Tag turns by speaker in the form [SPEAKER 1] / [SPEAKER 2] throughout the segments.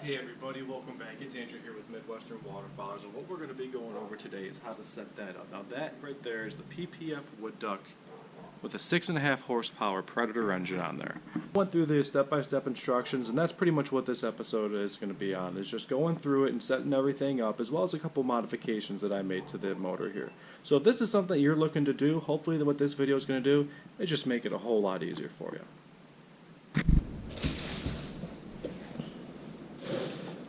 [SPEAKER 1] Hey everybody, welcome back. It's Andrew here with Midwestern Waterfowlers, and what we're going to be going over today is how to set that up. Now that right there is the PPF Wood Duck with a 6.5 horsepower Predator engine on there. I went through the step-by-step instructions, and that's pretty much what this episode is going to be on, is just going through it and setting everything up, as well as a couple modifications that I made to the motor here. So if this is something you're looking to do, hopefully what this video is going to do is just make it a whole lot easier for you.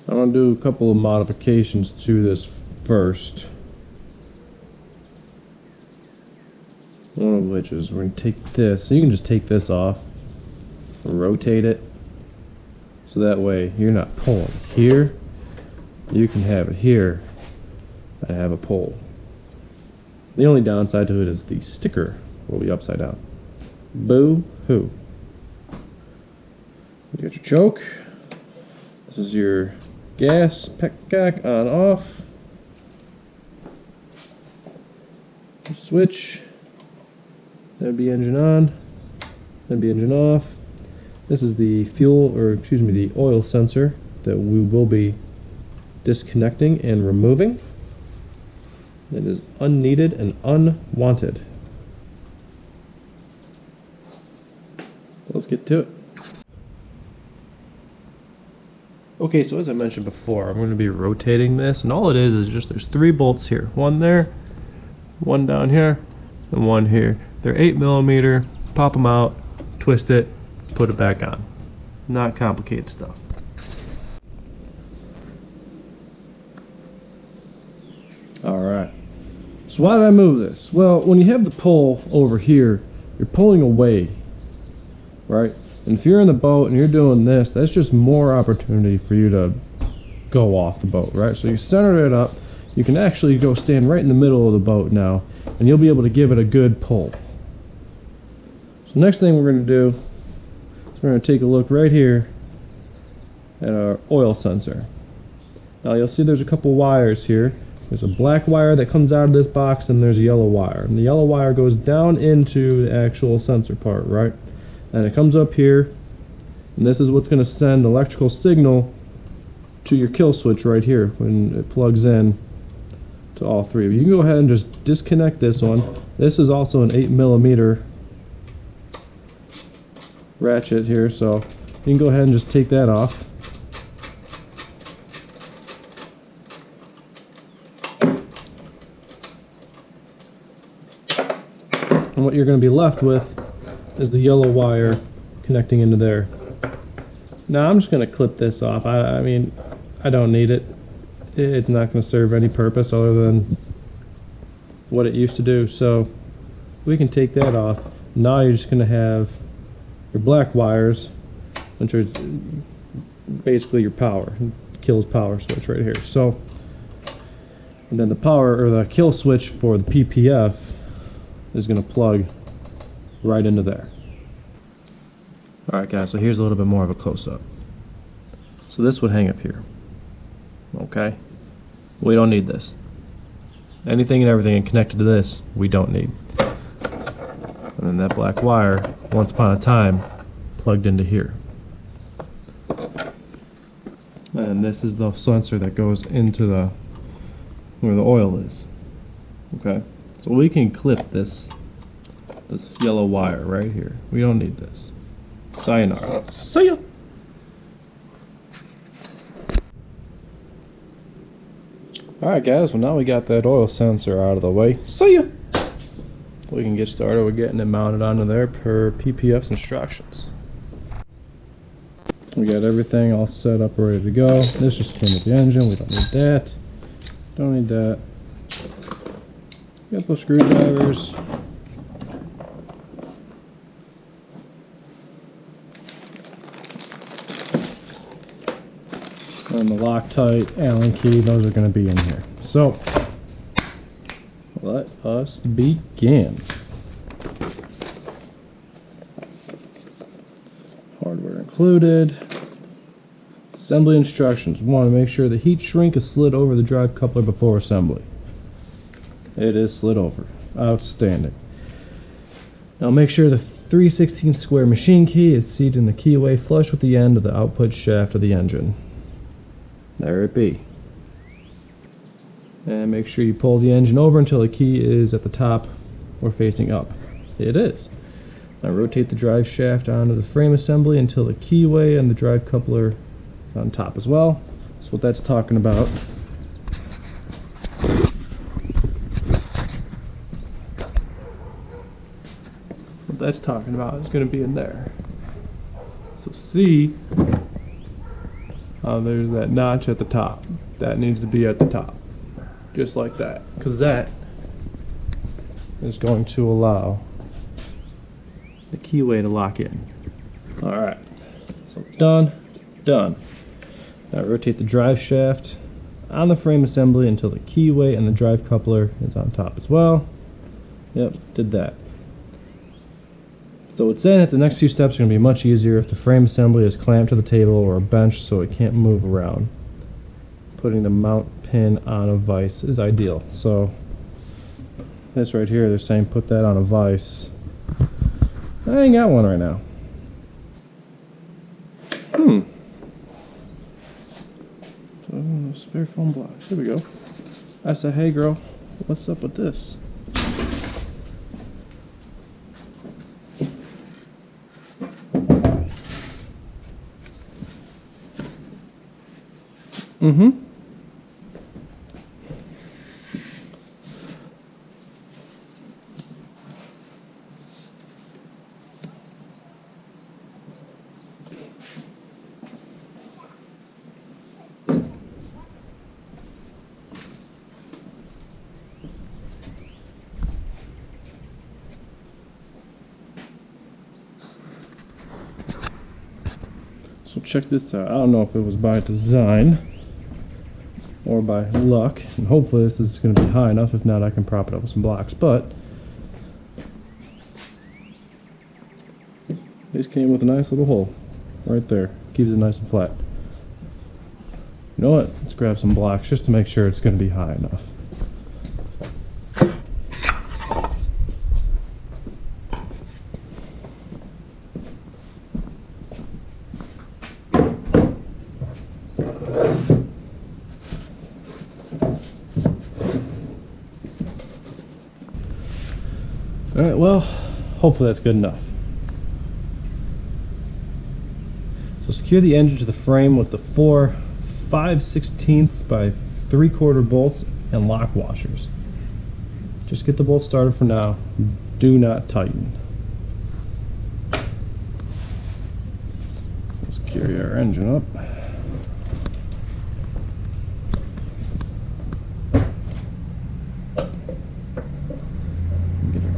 [SPEAKER 2] I'm going to do a couple of modifications to this first. One of which is we're going to take this, so you can just take this off, rotate it, so that way you're not pulling here, you can have it here and have a pull. The only downside to it is the sticker will be upside down. Boo-hoo. You got your choke. This is your gas, petcock on off, switch, that'd be engine on, that'd be engine off. This is the fuel, or excuse me, the oil sensor that we will be disconnecting and removing. It is unneeded and unwanted. Let's get to it. Okay, so as I mentioned before, I'm going to be rotating this, and all it is just there's 3 bolts here. One there, one down here, and one here. They're 8mm, pop them out, twist it, put it back on. Not complicated stuff. Alright, so why did I move this? Well, when you have the pull over here, you're pulling away, right? And if you're in the boat and you're doing this, that's just more opportunity for you to go off the boat, right? So you center it up, you can actually go stand right in the middle of the boat now, and you'll be able to give it a good pull. So next thing we're going to do is we're going to take a look right here at our oil sensor. Now you'll see there's a couple wires here. There's a black wire that comes out of this box, and there's a yellow wire. And the yellow wire goes down into the actual sensor part, right? And it comes up here, and this is what's going to send electrical signal to your kill switch right here when it plugs in to all 3. You can go ahead and just disconnect this one. This is also an 8mm ratchet here, so you can go ahead and just take that off. And what you're going to be left with is the yellow wire connecting into there. Now I'm just going to clip this off. I mean, I don't need it. It's not going to serve any purpose other than what it used to do. So we can take that off. Now you're just going to have your black wires, which are basically your power. Kills power switch right here. So, and then the power, or the kill switch for the PPF is going to plug right into there. Alright guys, so here's a little bit more of a close-up. So this would hang up here. Okay? We don't need this. Anything and everything connected to this, we don't need. And then that black wire, once upon a time, plugged into here. And this is the sensor that goes into where the oil is. Okay? So we can clip this yellow wire right here. We don't need this. Sayonara. See ya! Alright guys, well now we got that oil sensor out of the way. See ya! We can get started with getting it mounted onto there per PPF's instructions. We got everything all set up, ready to go. This just came with the engine. We don't need that. Don't need that. Got those screwdrivers. And the Loctite, Allen key, those are going to be in here. So, let us begin. Hardware included. Assembly instructions. We want to make sure the heat shrink is slid over the drive coupler before assembly. It is slid over. Outstanding. Now make sure the 3/16 square machine key is seated in the keyway flush with the end of the output shaft of the engine. There it be. And make sure you pull the engine over until the key is at the top or facing up. It is. Now rotate the drive shaft onto the frame assembly until the keyway and the drive coupler is on top as well. That's what that's talking about. What that's talking about is going to be in there. So see how there's that notch at the top. That needs to be at the top. Just like that. Because that is going to allow the keyway to lock in. Alright. So done. Done. Now rotate the drive shaft on the frame assembly until the keyway and the drive coupler is on top as well. Yep, did that. So it's saying that the next few steps are going to be much easier if the frame assembly is clamped to the table or a bench so it can't move around. Putting the mount pin on a vise is ideal. So this right here, they're saying put that on a vise. I ain't got one right now. So, spare foam blocks. Here we go. I said, hey girl, what's up with this? So check this out. I don't know if it was by design or by luck, and hopefully this is going to be high enough. If not, I can prop it up with some blocks. But these came with a nice little hole right there. Keeps it nice and flat. You know what? Let's grab some blocks just to make sure it's going to be high enough. Alright, well, hopefully that's good enough. So secure the engine to the frame with the 4 5/16 by 3/4 bolts and lock washers. Just get the bolt started for now. Do not tighten. Let's carry our engine up.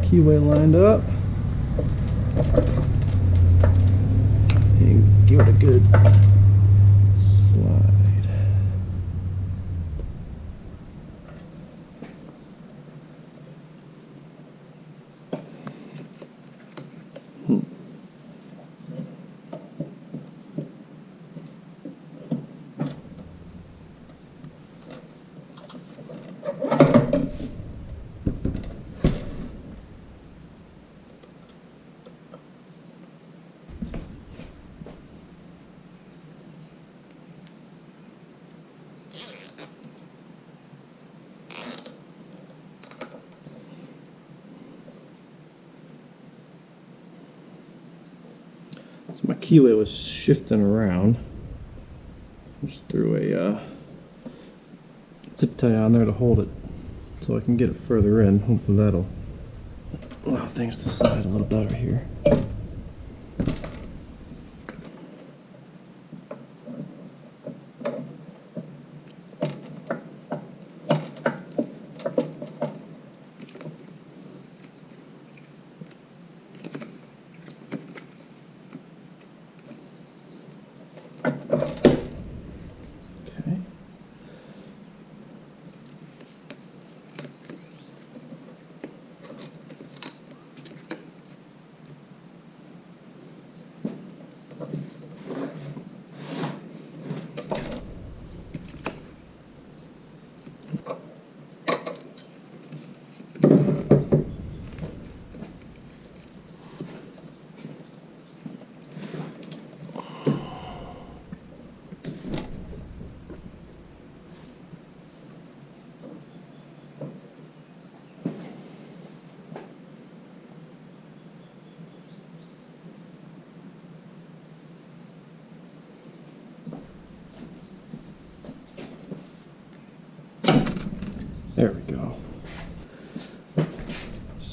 [SPEAKER 2] Keyway lined up and give it a good slide. So my keyway was shifting around. Just threw a zip tie on there to hold it so I can get it further in. Hopefully that'll allow things to slide a little better here.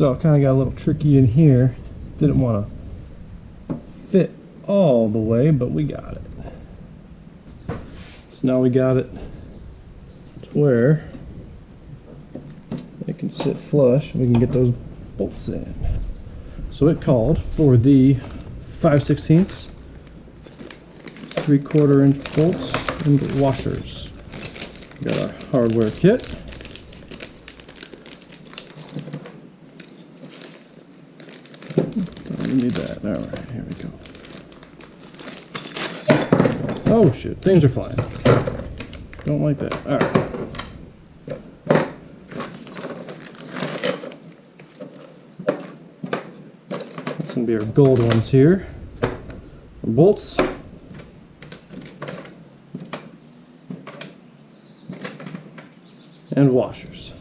[SPEAKER 2] So it kind of got a little tricky in here. Didn't want to fit all the way, but we got it. So now we got it to where it can sit flush. We can get those bolts in. So it called for the 5/16, 3/4 inch bolts and washers. Got our hardware kit. We need that. All right, here we go. Oh shit, things are flying. Don't like that. All right. That's gonna be our gold ones here. Our bolts. And washers.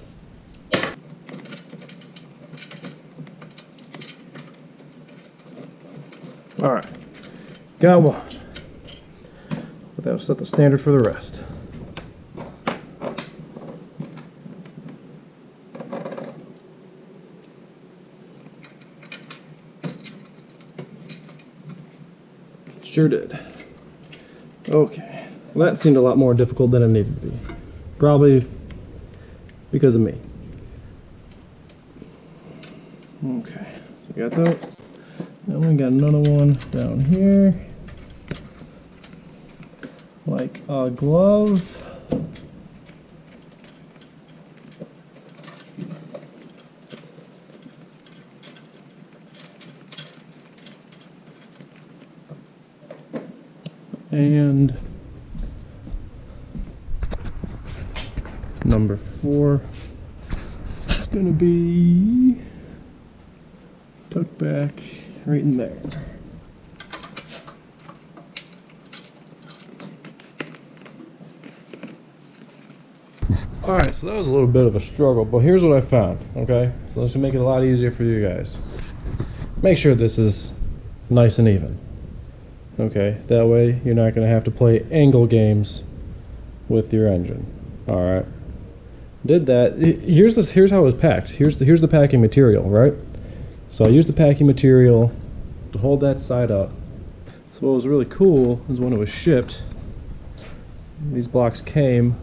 [SPEAKER 2] All right, got one. But that'll set the standard for the rest. Sure did. Okay, well, that seemed a lot more difficult than it needed to be. Probably because of me. Okay, so we got those. Then we got another one down here, like a glove. And number 4 is gonna be tucked back right in there. Alright, so that was a little bit of a struggle, but here's what I found, okay? So this will make it a lot easier for you guys. Make sure this is nice and even. Okay, that way you're not going to have to play angle games with your engine. Alright. Did that. Here's how it was packed. Here's the packing material, right? So I used the packing material to hold that side up. So what was really cool is when it was shipped, these blocks came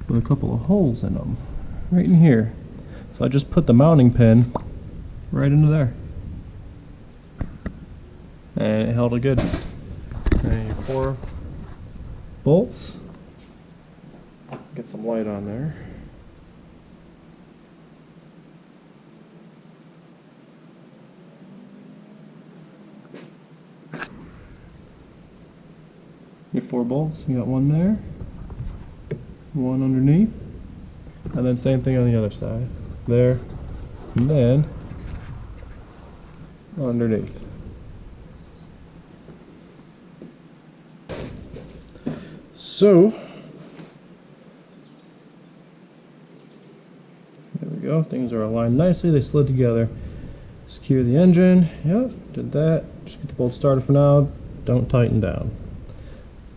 [SPEAKER 2] with a couple of holes in them, right in here. So I just put the mounting pin right into there. And it held it good. And your 4 bolts. Get some light on there. Your 4 bolts, you got one there, one underneath, and then same thing on the other side. There, and then underneath. So, there we go, things are aligned nicely, they slid together. Secure the engine, yep, did that. Just get the bolt started for now, don't tighten down.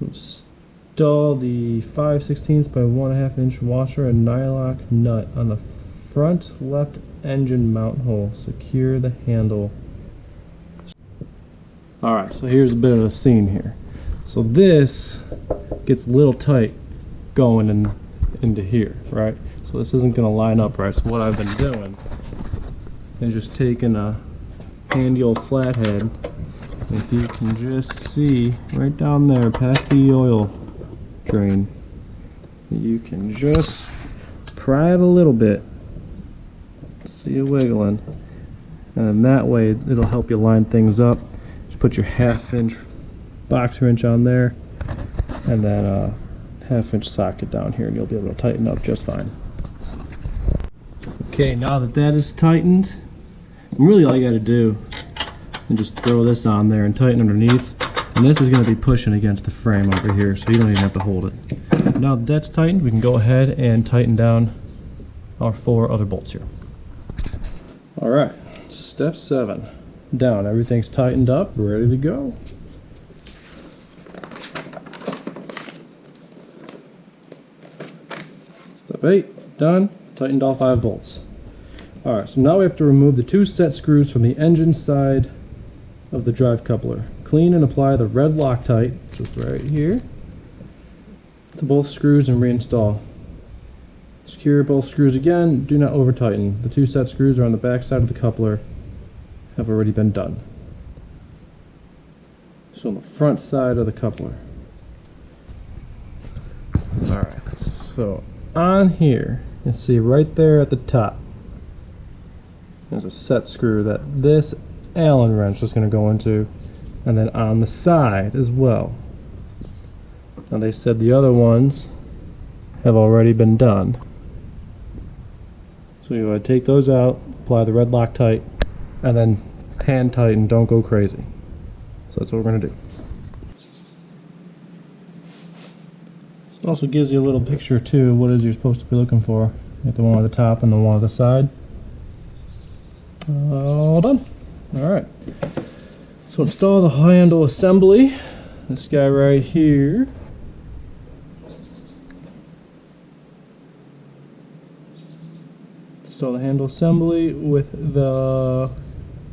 [SPEAKER 2] Install the 5/16 by 1.5 inch washer and nylock nut on the front left engine mount hole. Secure the handle. Alright, so here's a bit of a scene here. So this gets a little tight going into here, right? So this isn't going to line up right. So what I've been doing is just taking a handy old flathead. If you can just see right down there past the oil drain, you can just pry it a little bit. See it wiggling. And that way it'll help you line things up. Just put your 1/2 inch boxer inch on there and then a 1/2 inch socket down here and you'll be able to tighten up just fine. Okay, now that that is tightened, really all you got to do and just throw this on there and tighten underneath, and this is going to be pushing against the frame over here, so you don't even have to hold it. Now that that's tightened, we can go ahead and tighten down our 4 other bolts here. Alright, step 7. Down, everything's tightened up, ready to go. Step 8, done, tightened all 5 bolts. Alright, so now we have to remove the 2 set screws from the engine side of the drive coupler. Clean and apply the red Loctite, just right here, to both screws and reinstall. Secure both screws again, do not over tighten. The 2 set screws are on the back side of the coupler, have already been done. So on the front side of the coupler. Alright, so on here, you see right there at the top, there's a set screw that this Allen wrench is going to go into, and then on the side as well. Now they said the other ones have already been done. So you would take those out, apply the red Loctite, and then hand tighten, don't go crazy. So that's what we're going to do. This also gives you a little picture too, what it is you're supposed to be looking for. You get the one at the top and the one at the side. All done. Alright. So install the handle assembly. This guy right here. Install the handle assembly with the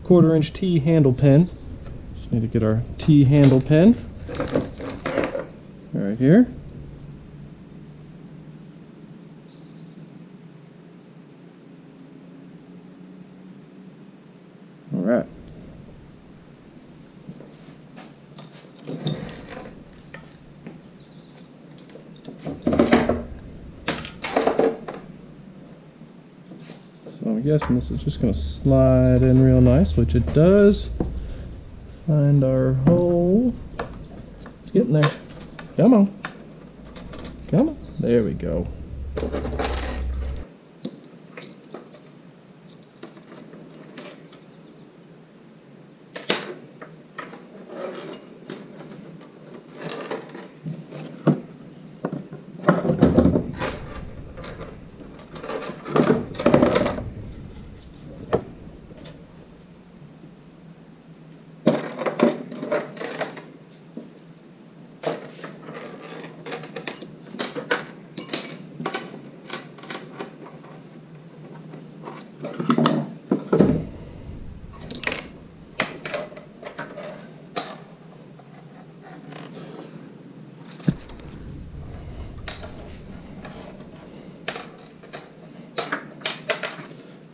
[SPEAKER 2] 1/4" T handle pin. Just need to get our T handle pin. Right here. Alright. So I'm guessing this is just going to slide in real nice, which it does. Find our hole. It's getting there. Come on. Come on. There we go.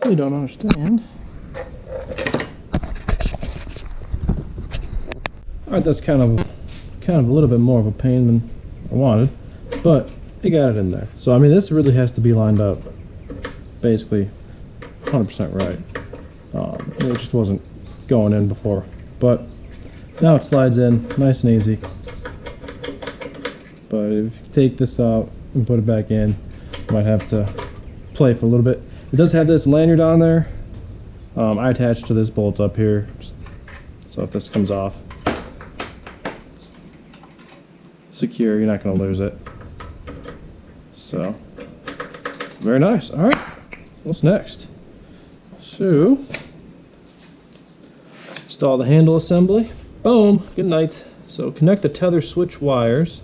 [SPEAKER 2] You don't understand. Alright, that's kind of a little bit more of a pain than I wanted, but I got it in there. So I mean, this really has to be lined up basically 100% right. It just wasn't going in before, but now it slides in nice and easy. But if you take this out and put it back in, you might have to play for a little bit. It does have this lanyard on there. I attached to this bolt up here, so if this comes off, it's secure, you're not going to lose it. So, very nice. Alright, what's next? So, install the handle assembly. Boom, good night. So connect the tether switch wires.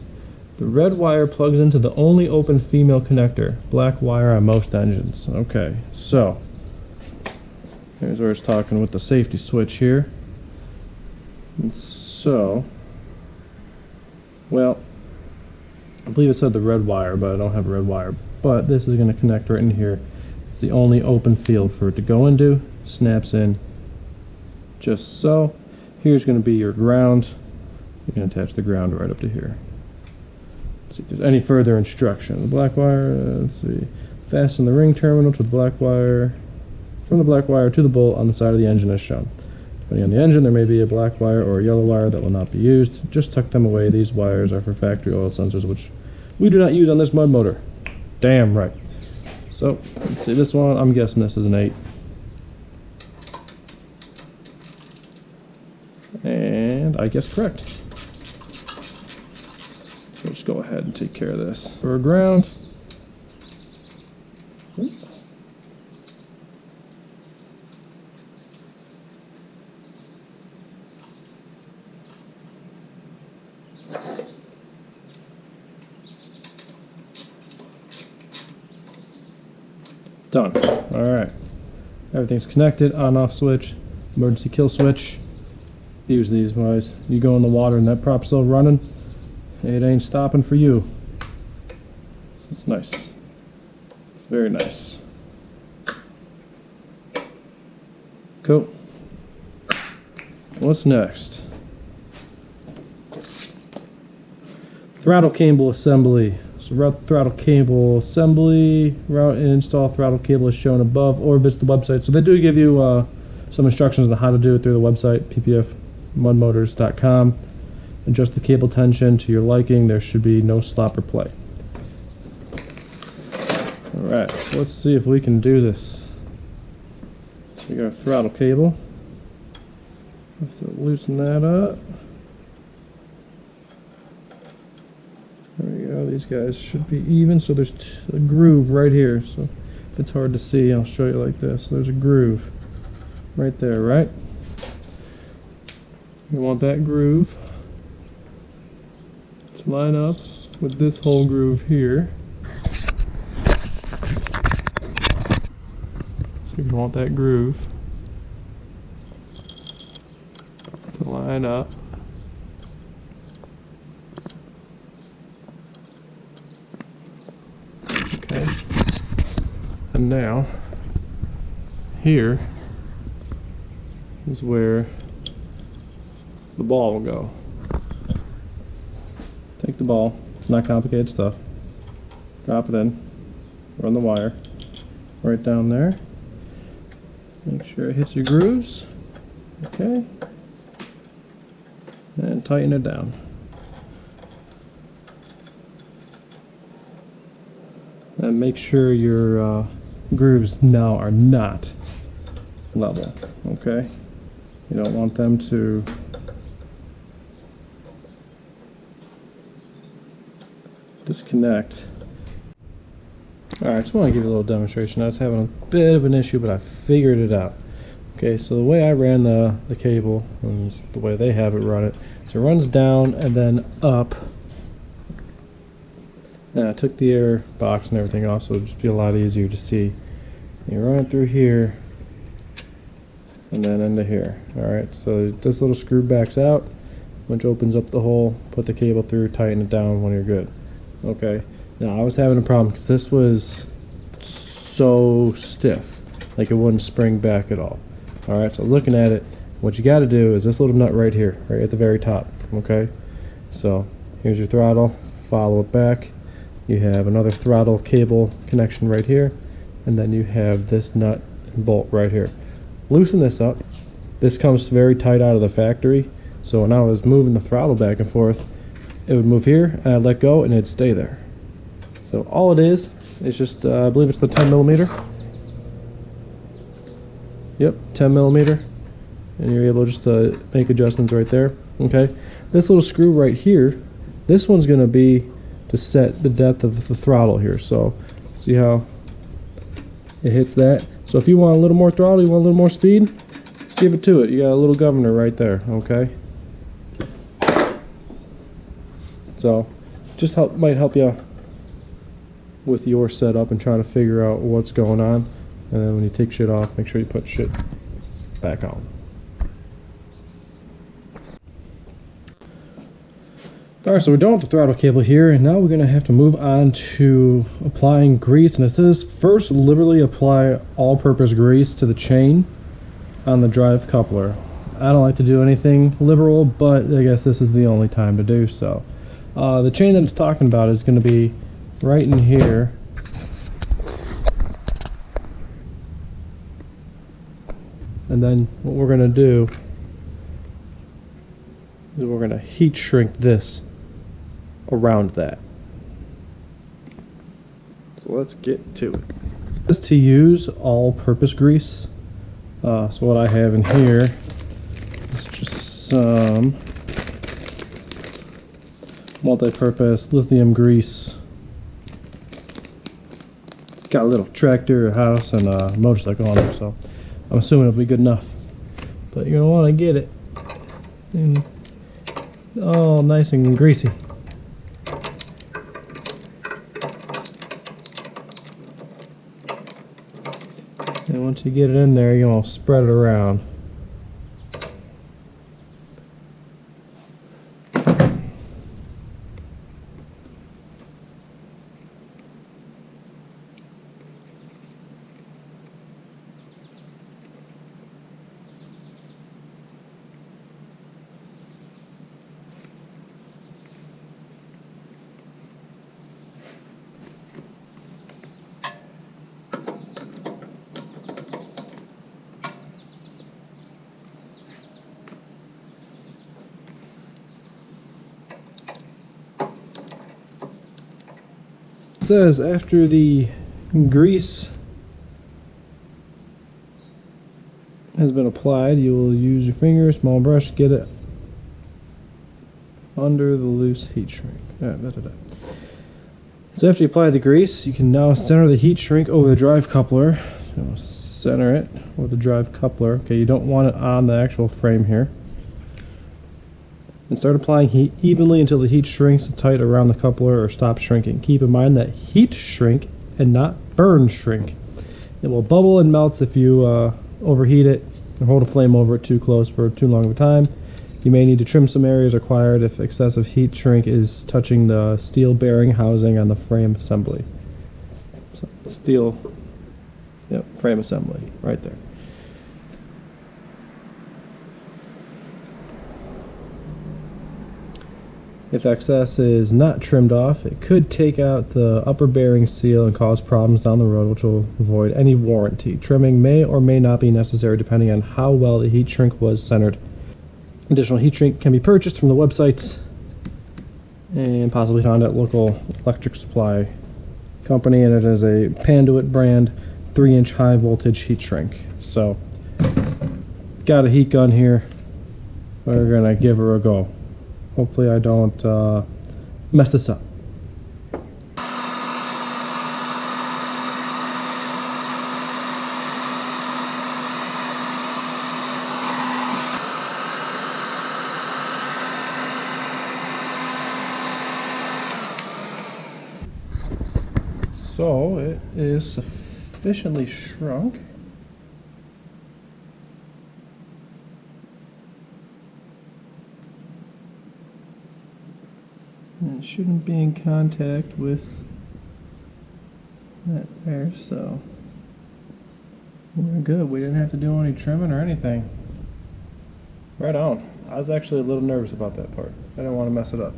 [SPEAKER 2] The red wire plugs into the only open female connector. Black wire on most engines. Okay, so here's where it's talking with the safety switch here. And so, well, I believe it said the red wire, but I don't have a red wire. But this is going to connect right in here. It's the only open field for it to go into. Snaps in just so. Here's going to be your ground. You can attach the ground right up to here. Let's see if there's any further instruction. The black wire, let's see. Fasten the ring terminal to the black wire, from the black wire to the bolt on the side of the engine as shown. Depending on the engine, there may be a black wire or a yellow wire that will not be used. Just tuck them away. These wires are for factory oil sensors, which we do not use on this mud motor. Damn right. So, let's see this one. I'm guessing this is an 8. And I guess correct. So just go ahead and take care of this. For ground. Done. Alright. Everything's connected, on-off switch, emergency kill switch. Use these guys. You go in the water and that prop's still running, it ain't stopping for you. It's nice. Very nice. Cool. What's next? Throttle cable assembly. So route throttle cable assembly, route and install throttle cable is shown above, or visit the website. So they do give you some instructions on how to do it through the website, ppfmudmotors.com. Adjust the cable tension to your liking. There should be no slop or play. Alright, so let's see if we can do this. So we got our throttle cable. Have to loosen that up. There we go, these guys should be even, so there's a groove right here, so if it's hard to see, I'll show you like this. So there's a groove right there, right? You want that groove to line up with this whole groove here. So you want that groove to line up. Okay. And now, here is where the ball will go. Take the ball, it's not complicated stuff. Drop it in, run the wire right down there. Make sure it hits your grooves. Okay. And tighten it down. And make sure your grooves now are not level. Okay. You don't want them to disconnect. Alright, just want to give you a little demonstration. I was having a bit of an issue, but I figured it out. Okay, so the way I ran the cable, and the way they have it run it, so it runs down and then up. And I took the air box and everything off, so it'll just be a lot easier to see. You run it through here, and then into here. Alright, so this little screw backs out, which opens up the hole, put the cable through, tighten it down when you're good. Okay, now I was having a problem because this was so stiff, like it wouldn't spring back at all. Alright, so looking at it, what you got to do is this little nut right here, right at the very top. Okay, so here's your throttle, follow it back. You have another throttle cable connection right here, and then you have this nut and bolt right here. Loosen this up. This comes very tight out of the factory, so when I was moving the throttle back and forth, it would move here, and I'd let go, and it'd stay there. So all it is just, I believe it's the 10 millimeter. Yep, 10 millimeter, and you're able just to make adjustments right there. Okay, this little screw right here, this one's going to be to set the depth of the throttle here. So see how it hits that. So if you want a little more throttle, you want a little more speed, give it to it. You got a little governor right there. Okay, so just might help you with your setup and trying to figure out what's going on. And then when you take shit off, make sure you put shit back on. Alright, so we're done with the throttle cable here, and now we're going to have to move on to applying grease. And it says first liberally apply all-purpose grease to the chain on the drive coupler. I don't like to do anything liberal, but I guess this is the only time to do so. The chain that it's talking about is going to be right in here. And then what we're going to do is we're going to heat shrink this around that. So let's get to it. This is to use all-purpose grease. So what I have in here is just some multi-purpose lithium grease. It's got a little tractor, a house, and a motorcycle on there, so I'm assuming it'll be good enough. But you're gonna want to get it all nice and greasy. And once you get it in there, you're going to spread it around. Says after the grease has been applied, you will use your finger, small brush, get it under the loose heat shrink. So after you apply the grease, you can now center the heat shrink over the drive coupler. So center it with the drive coupler. Okay, you don't want it on the actual frame here. And start applying heat evenly until the heat shrinks tight around the coupler or stops shrinking. Keep in mind that heat shrink and not burn shrink. It will bubble and melt if you overheat it or hold a flame over it too close for too long of a time. You may need to trim some areas required if excessive heat shrink is touching the steel bearing housing on the frame assembly. So, steel, yep, frame assembly right there. If excess is not trimmed off, it could take out the upper bearing seal and cause problems down the road, which will void any warranty. Trimming may or may not be necessary depending on how well the heat shrink was centered. Additional heat shrink can be purchased from the websites and possibly found at local electric supply company, and it is a Panduit brand 3-inch high voltage heat shrink. So, got a heat gun here. We're gonna give her a go. Hopefully I don't mess this up. So it is sufficiently shrunk. And it shouldn't be in contact with that there, so we're good. We didn't have to do any trimming or anything. Right on. I was actually a little nervous about that part. I didn't want to mess it up.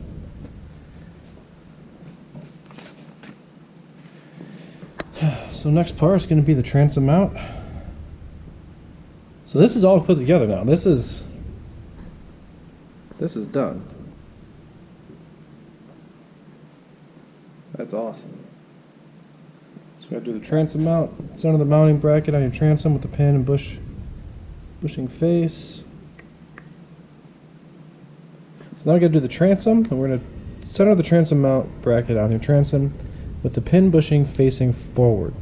[SPEAKER 2] So next part is going to be the transom mount. So this is all put together now. This is done. That's awesome. So we have to do the transom mount, center the mounting bracket on your transom with the pin and bushing face. So now we're going to do the transom, and we're going to center the transom mount bracket on your transom with the pin bushing facing forward.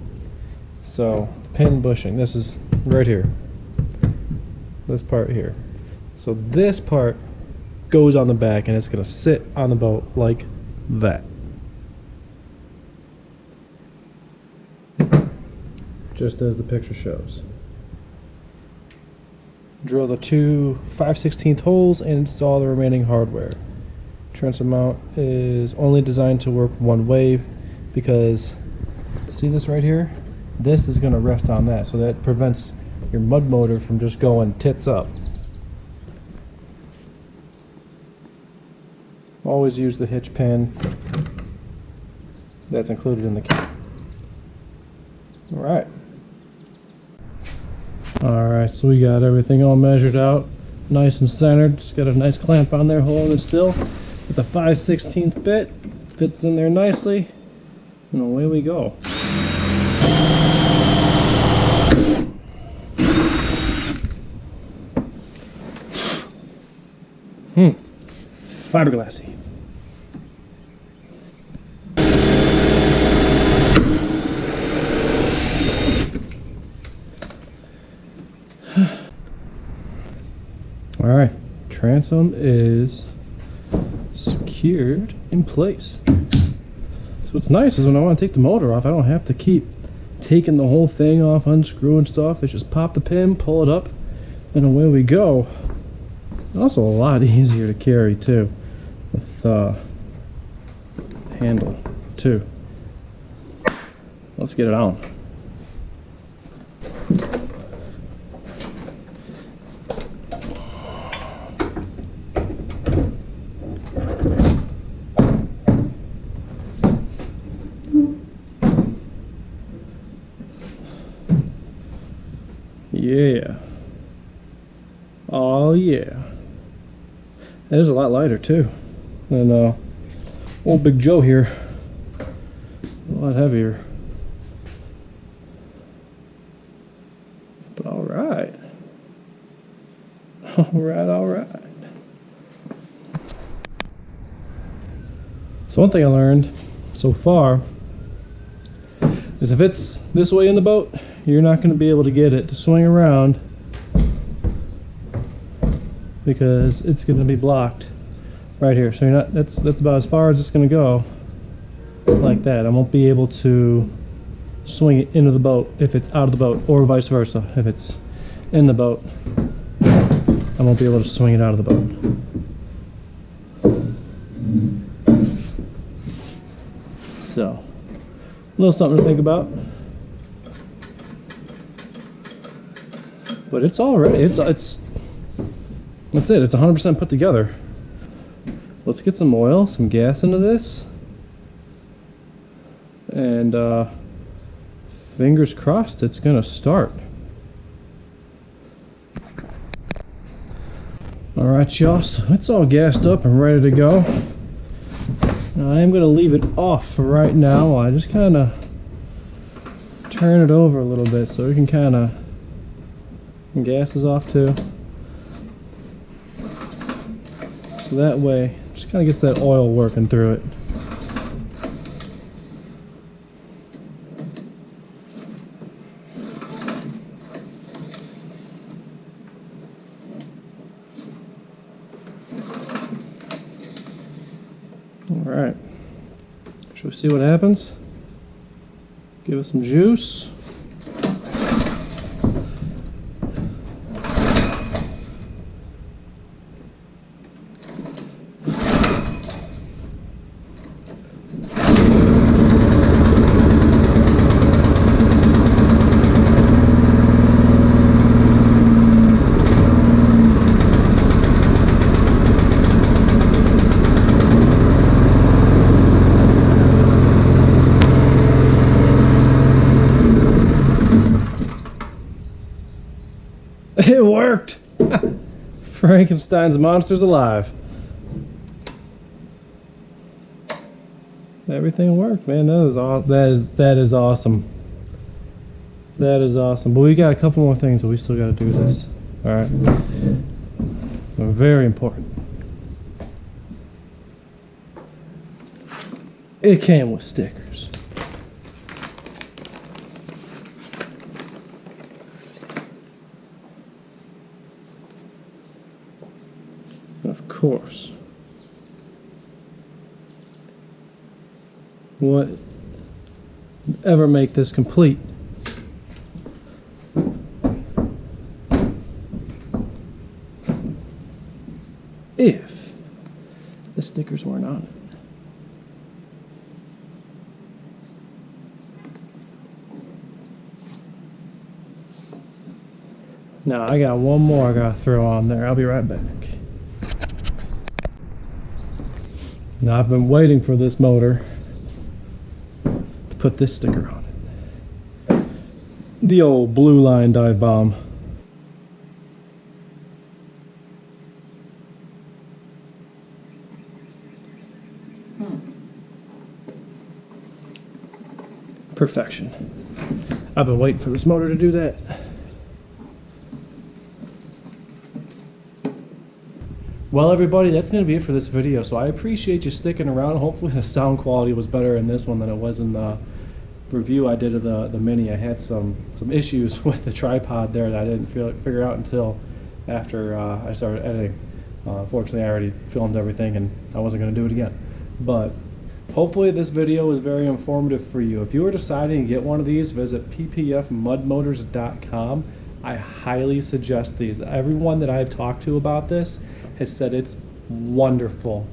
[SPEAKER 2] So the pin bushing, this is right here. This part here. So this part goes on the back and it's going to sit on the boat like that. Just as the picture shows. Drill the two 5/16 holes and install the remaining hardware. Transom mount is only designed to work one way because, see this right here? This is going to rest on that, so that prevents your mud motor from just going tits up. Always use the hitch pin that's included in the kit. Alright. Alright, so we got everything all measured out, nice and centered. Just got a nice clamp on there holding it still. With the 5/16 bit, fits in there nicely, and away we go. Fiberglassy. Alright, transom is secured in place. So what's nice is when I want to take the motor off, I don't have to keep taking the whole thing off, unscrewing stuff. It's just pop the pin, pull it up, and away we go. Also a lot easier to carry too, with handle too. Let's get it on. Yeah. Oh yeah. It is a lot lighter too than old Big Joe here. A lot heavier. But alright. Alright. So one thing I learned so far is if it's this way in the boat, you're not going to be able to get it to swing around because it's going to be blocked right here. So you're not, that's about as far as it's going to go, like that. I won't be able to swing it into the boat if it's out of the boat, or vice versa. If it's in the boat, I won't be able to swing it out of the boat. So, a little something to think about. But it's all right. That's it. It's 100% put together. Let's get some oil, some gas into this, and fingers crossed it's gonna start. All right, y'all. So it's all gassed up and ready to go. Now I am gonna leave it off for right now. I just kind of turn it over a little bit so we can kind of. Gas is off too. So that way, just kind of gets that oil working through it. Alright. Should we see what happens? Give it some juice. It worked! Frankenstein's monster's alive. Everything worked, man. That is awesome. That is awesome. That is awesome. But we got a couple more things that we still got to do this. All right. Very important. It came with stickers. Of course. What ever make this complete? If the stickers weren't on it. Now I got one more I gotta throw on there. I'll be right back. Now I've been waiting for this motor to put this sticker on it. The old blue line dive bomb. Perfection. I've been waiting for this motor to do that. Well, everybody, that's going to be it for this video. So I appreciate you sticking around. Hopefully the sound quality was better in this one than it was in the review I did of the Mini. I had some issues with the tripod there that I didn't figure out until after I started editing. Fortunately, I already filmed everything and I wasn't going to do it again. But Hopefully this video was very informative for you. If you are deciding to get one of these, visit ppfmudmotors.com. I highly suggest these. Everyone that I've talked to about this has said it's wonderful.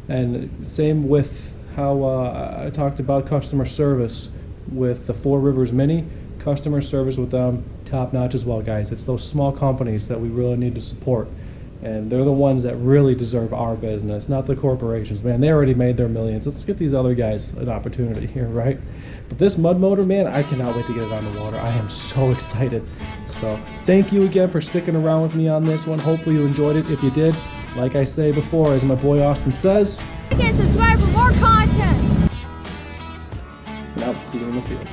[SPEAKER 2] And same with how I talked about customer service with the Four Rivers Mini. Customer service with them, top notch as well, guys. It's those small companies that we really need to support. And they're the ones that really deserve our business, not the corporations. Man, they already made their millions. Let's get these other guys an opportunity here, right? But this mud motor, man, I cannot wait to get it on the water. I am so excited. So thank you again for sticking around with me on this one. Hopefully you enjoyed it. If you did, like I say before, as my boy Austin says,
[SPEAKER 3] like and subscribe for more content.
[SPEAKER 2] and I will see you in the field.